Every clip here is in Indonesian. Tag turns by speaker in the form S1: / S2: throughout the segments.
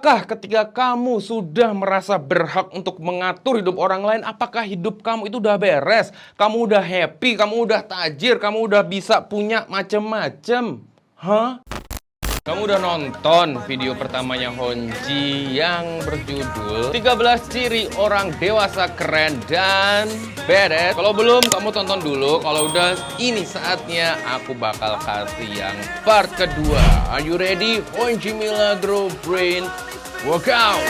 S1: Apakah ketika kamu sudah merasa berhak untuk mengatur hidup orang lain, apakah hidup kamu itu udah beres? Kamu udah happy, kamu udah tajir, kamu udah bisa punya macem-macem? Hah? Kamu udah nonton video pertamanya Honji yang berjudul 13 Ciri Orang Dewasa Keren dan Badass? Kalau belum, kamu tonton dulu. Kalau udah, ini saatnya aku bakal kasih yang part kedua. Are you ready? Honji Milagro Brain Workout!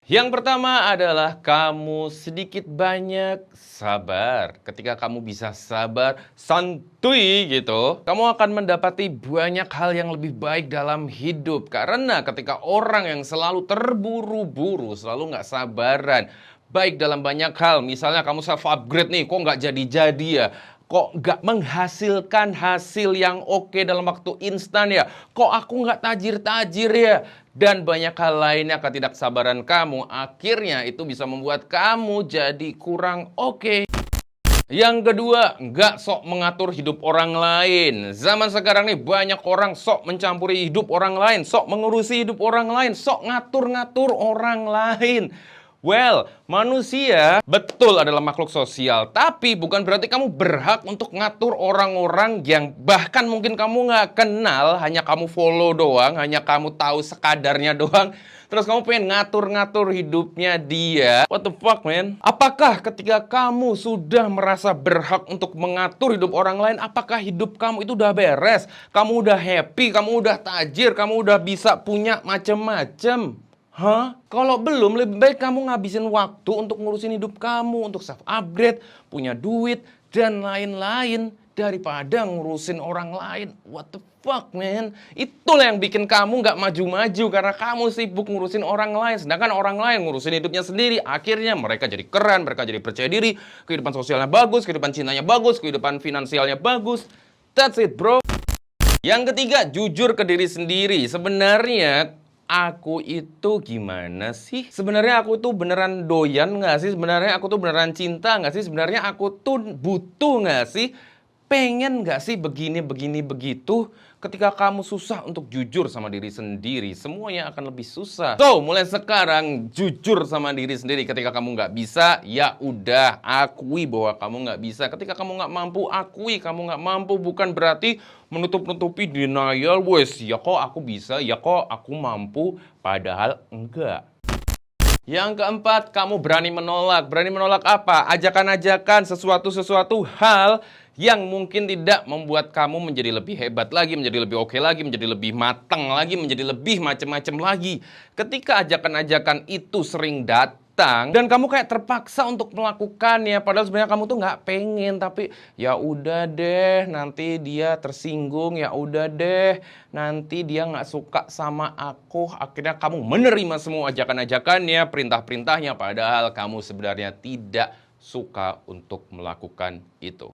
S1: Yang pertama adalah kamu sedikit banyak sabar. Ketika kamu bisa sabar, santuy gitu, kamu akan mendapati banyak hal yang lebih baik dalam hidup. Karena ketika orang yang selalu terburu-buru, selalu nggak sabaran, baik dalam banyak hal, misalnya kamu self upgrade nih, kok nggak jadi-jadi ya? Kok nggak menghasilkan hasil yang oke dalam waktu instan ya? Kok aku nggak tajir-tajir ya? Dan banyak hal lainnya, ketidaksabaran kamu akhirnya itu bisa membuat kamu jadi kurang oke. Yang kedua, nggak sok mengatur hidup orang lain. Zaman sekarang nih banyak orang sok mencampuri hidup orang lain, sok mengurusi hidup orang lain, sok ngatur-ngatur orang lain. Well, manusia betul adalah makhluk sosial, tapi bukan berarti kamu berhak untuk ngatur orang-orang yang bahkan mungkin kamu nggak kenal, hanya kamu follow doang, hanya kamu tahu sekadarnya doang. Terus kamu pengen ngatur-ngatur hidupnya dia. What the fuck, man? Apakah ketika kamu sudah merasa berhak untuk mengatur hidup orang lain, apakah hidup kamu itu udah beres? Kamu udah happy, kamu udah tajir, kamu udah bisa punya macem-macem? Hah? Kalau belum, lebih baik kamu ngabisin waktu untuk ngurusin hidup kamu, untuk self-upgrade, punya duit, dan lain-lain, daripada ngurusin orang lain. What the fuck, man? Itulah yang bikin kamu nggak maju-maju, karena kamu sibuk ngurusin orang lain. Sedangkan orang lain ngurusin hidupnya sendiri, akhirnya mereka jadi keren, mereka jadi percaya diri, kehidupan sosialnya bagus, kehidupan cintanya bagus, kehidupan finansialnya bagus. That's it, bro. Yang ketiga, jujur ke diri sendiri. Sebenarnya aku itu gimana sih? Sebenarnya aku tuh beneran doyan nggak sih? Sebenarnya aku tuh beneran cinta nggak sih? Sebenarnya aku tuh butuh nggak sih? Pengen nggak sih begini, begitu? Ketika kamu susah untuk jujur sama diri sendiri, semuanya akan lebih susah. So, mulai sekarang jujur sama diri sendiri. Ketika kamu nggak bisa, ya udah, akui bahwa kamu nggak bisa. Ketika kamu nggak mampu, akui kamu nggak mampu. Bukan berarti menutup-nutupi denial. Wes, ya kok aku bisa, ya kok aku mampu, padahal enggak. Yang keempat, kamu berani menolak. Berani menolak apa? Ajakan-ajakan, sesuatu hal yang mungkin tidak membuat kamu menjadi lebih hebat lagi, menjadi lebih oke lagi, menjadi lebih matang lagi, menjadi lebih macam-macam lagi. Ketika ajakan-ajakan itu sering datang dan kamu kayak terpaksa untuk melakukannya, padahal sebenarnya kamu tuh nggak pengen, tapi ya udah deh, nanti dia tersinggung, ya udah deh, nanti dia nggak suka sama aku. Akhirnya kamu menerima semua ajakan-ajakannya, perintah-perintahnya, padahal kamu sebenarnya tidak suka untuk melakukan itu.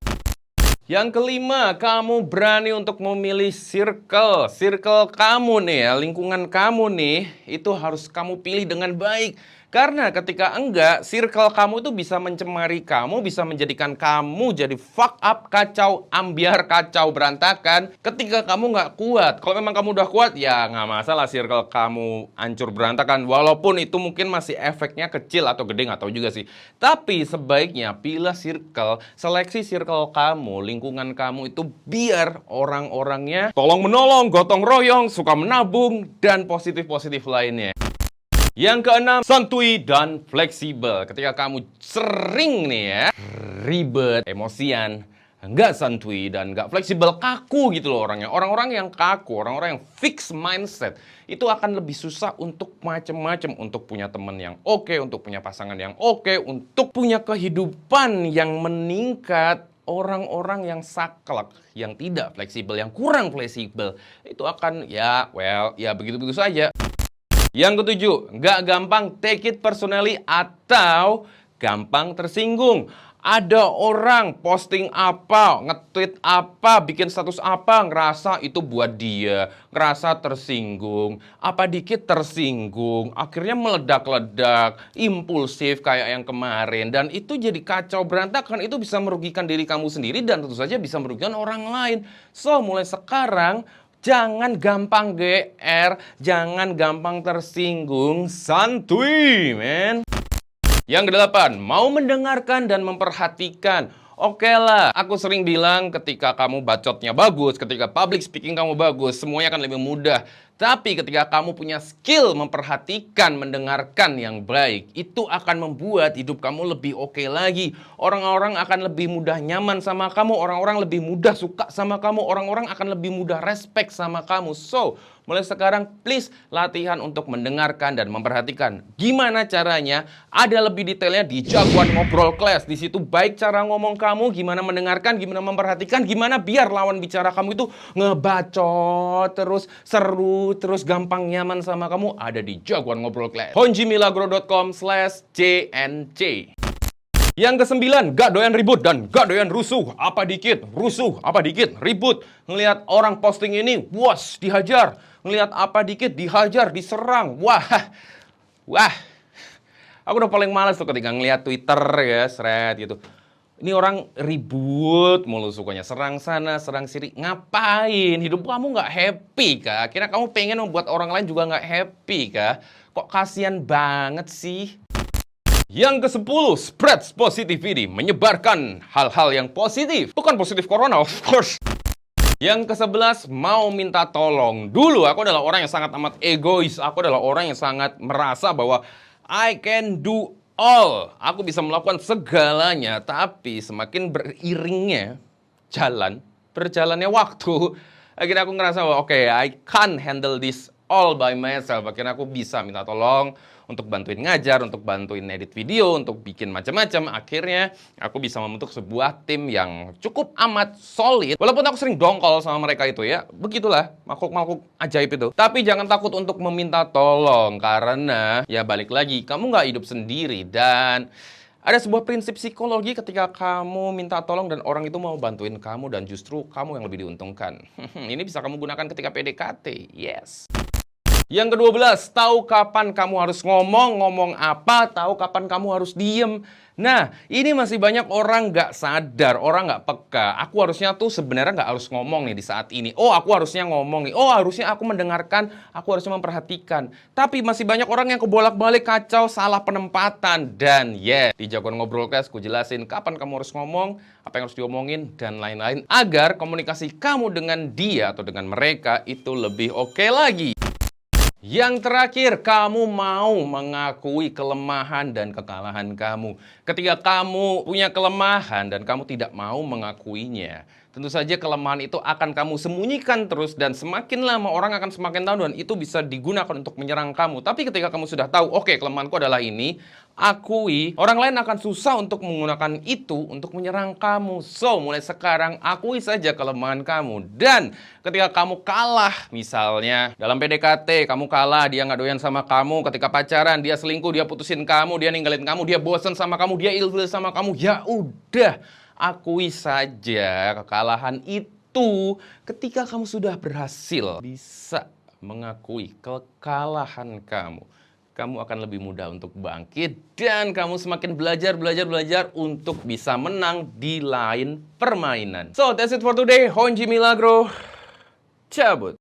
S1: Yang kelima, kamu berani untuk memilih circle. Circle kamu nih ya, lingkungan kamu nih, itu harus kamu pilih dengan baik. Karena ketika enggak, circle kamu itu bisa mencemari kamu, bisa menjadikan kamu jadi fuck up, kacau, ambiar, kacau, berantakan. Ketika kamu nggak kuat, kalau memang kamu udah kuat, ya nggak masalah circle kamu hancur berantakan. Walaupun itu mungkin masih efeknya kecil atau gede, nggak tahu juga sih. Tapi sebaiknya pilih circle, seleksi circle kamu, lingkungan kamu itu biar orang-orangnya tolong menolong, gotong royong, suka menabung, dan positif-positif lainnya. Yang keenam, santuy dan fleksibel. Ketika kamu sering nih ya, ribet, emosian, nggak santuy dan nggak fleksibel, kaku gitu loh orangnya. Orang-orang yang kaku, orang-orang yang fix mindset, itu akan lebih susah untuk macem-macem. Untuk punya teman yang oke, untuk punya pasangan yang oke, untuk punya kehidupan yang meningkat. Orang-orang yang saklek, yang tidak fleksibel, yang kurang fleksibel, itu akan ya begitu-begitu saja. Yang ketujuh, nggak gampang take it personally atau gampang tersinggung. Ada orang posting apa, nge-tweet apa, bikin status apa, ngerasa itu buat dia, ngerasa tersinggung, apa dikit tersinggung, akhirnya meledak-ledak, impulsif kayak yang kemarin, dan itu jadi kacau berantakan, itu bisa merugikan diri kamu sendiri dan tentu saja bisa merugikan orang lain. So, mulai sekarang, jangan gampang GR, jangan gampang tersinggung, santuy, men. Yang kedelapan, mau mendengarkan dan memperhatikan. Oke lah, aku sering bilang ketika kamu bacotnya bagus, ketika public speaking kamu bagus, semuanya akan lebih mudah. Tapi ketika kamu punya skill memperhatikan, mendengarkan yang baik, itu akan membuat hidup kamu lebih oke lagi. Orang-orang akan lebih mudah nyaman sama kamu, orang-orang lebih mudah suka sama kamu, orang-orang akan lebih mudah respect sama kamu. So, mulai sekarang please latihan untuk mendengarkan dan memperhatikan. Gimana caranya? Ada lebih detailnya di Jagoan Ngobrol Class. Di situ baik cara ngomong kamu, gimana mendengarkan, gimana memperhatikan, gimana biar lawan bicara kamu itu ngebacot terus, seru terus, gampang nyaman sama kamu. Ada di Jagoan Ngobrol Class. honjimilagro.com/cnc. Yang kesembilan, gak doyan ribut dan gak doyan rusuh. Apa dikit, rusuh, apa dikit, ribut. Ngelihat orang posting ini, wos, dihajar. Ngelihat apa dikit, dihajar, diserang. Wah, wah. Aku udah paling males tuh ketika ngelihat Twitter ya, thread gitu. Ini orang ribut mulu sukanya, serang sana, serang sini. Ngapain? Hidup kamu nggak happy kah? Akhirnya kamu pengen membuat orang lain juga nggak happy kah? Kok kasihan banget sih? Yang ke-10, spread positivity, menyebarkan hal-hal yang positif. Bukan positif corona, of course. Yang ke-11, mau minta tolong. Dulu aku adalah orang yang sangat amat egois. Aku adalah orang yang sangat merasa bahwa I can do all. Aku bisa melakukan segalanya. Tapi semakin beriringnya berjalannya waktu, akhirnya aku ngerasa bahwa oke, I can't handle this all by myself. Akhirnya aku bisa minta tolong untuk bantuin ngajar, untuk bantuin edit video, untuk bikin macam-macam. Akhirnya aku bisa membentuk sebuah tim yang cukup amat solid. Walaupun aku sering dongkol sama mereka itu ya. Begitulah makhluk-makhluk ajaib itu. Tapi jangan takut untuk meminta tolong. Karena ya balik lagi, kamu nggak hidup sendiri. Dan ada sebuah prinsip psikologi ketika kamu minta tolong dan orang itu mau bantuin kamu dan justru kamu yang lebih diuntungkan. Ini bisa kamu gunakan ketika PDKT. Yes. Yang ke-12, tahu kapan kamu harus ngomong apa, tahu kapan kamu harus diem. Nah, ini masih banyak orang nggak sadar, orang nggak peka. Aku harusnya tuh sebenarnya nggak harus ngomong nih di saat ini. Oh, aku harusnya ngomong nih. Oh, harusnya aku mendengarkan, aku harusnya memperhatikan. Tapi masih banyak orang yang kebolak-balik kacau, salah penempatan. Dan di Jagoan Ngobrol Class, aku jelasin kapan kamu harus ngomong, apa yang harus diomongin, dan lain-lain. Agar komunikasi kamu dengan dia atau dengan mereka itu lebih oke lagi. Yang terakhir, kamu mau mengakui kelemahan dan kekalahan kamu. Ketika kamu punya kelemahan dan kamu tidak mau mengakuinya, tentu saja kelemahan itu akan kamu sembunyikan terus dan semakin lama orang akan semakin tahu dan itu bisa digunakan untuk menyerang kamu. Tapi ketika kamu sudah tahu, oke, kelemahanku adalah ini, akui, orang lain akan susah untuk menggunakan itu untuk menyerang kamu. So, mulai sekarang akui saja kelemahan kamu. Dan ketika kamu kalah, misalnya dalam PDKT, kamu kalah, dia nggak doyan sama kamu, ketika pacaran, dia selingkuh, dia putusin kamu, dia ninggalin kamu, dia bosan sama kamu, dia ilfil sama kamu, ya udah, akui saja kekalahan itu. Ketika kamu sudah berhasil bisa mengakui kekalahan kamu, kamu akan lebih mudah untuk bangkit dan kamu semakin belajar untuk bisa menang di lain permainan. So, that's it for today. Honji Milagro cabut.